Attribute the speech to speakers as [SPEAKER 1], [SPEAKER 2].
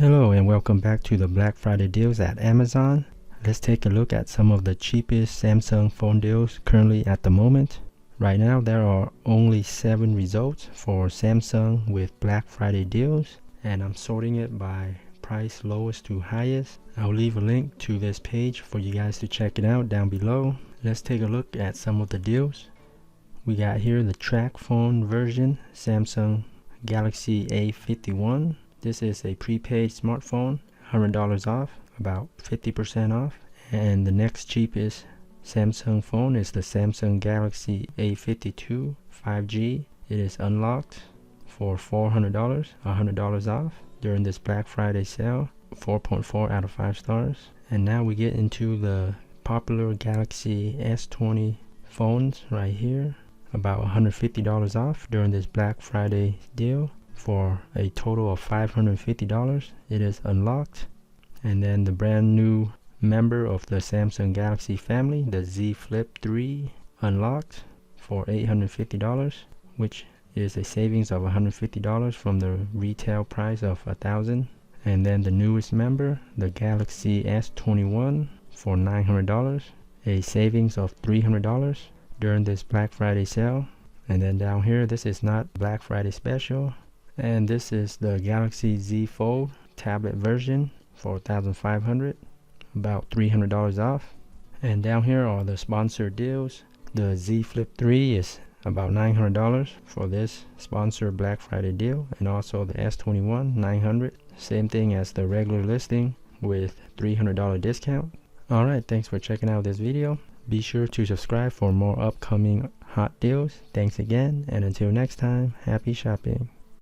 [SPEAKER 1] Hello and welcome back to the Black Friday deals at Amazon. Let's take a look at some of the cheapest Samsung phone deals currently at the moment. Right now there are only 7 results for Samsung with Black Friday deals, and I'm sorting it by price lowest to highest. I'll leave a link to this page for you guys to check it out down below. Let's take a look at some of the deals. We got here the track phone version, Samsung Galaxy A51. This is a prepaid smartphone, $100 off, about 50% off. And the next cheapest Samsung phone is the Samsung Galaxy A52 5G. It is unlocked for $400, $100 off during this Black Friday sale. 4.4 out of 5 stars. And now we get into the popular Galaxy S20 phones right here. About $150 off during this Black Friday deal for a total of $550. It is unlocked. And then the brand new member of the Samsung Galaxy family, the Z Flip 3, unlocked for $850, which is a savings of $150 from the retail price of $1,000. And then the newest member, the Galaxy S21, for $900, a savings of $300 during this Black Friday sale. And then down here, this is not Black Friday special, and this is the Galaxy Z Fold tablet version for $1,500, about $300 off. And down here are the sponsored deals. The Z Flip 3 is about $900 for this sponsored Black Friday deal, and also the S21 $900, same thing as the regular listing with $300 discount. Alright, thanks for checking out this video. Be sure to subscribe for more upcoming hot deals. Thanks again, and until next time, happy shopping.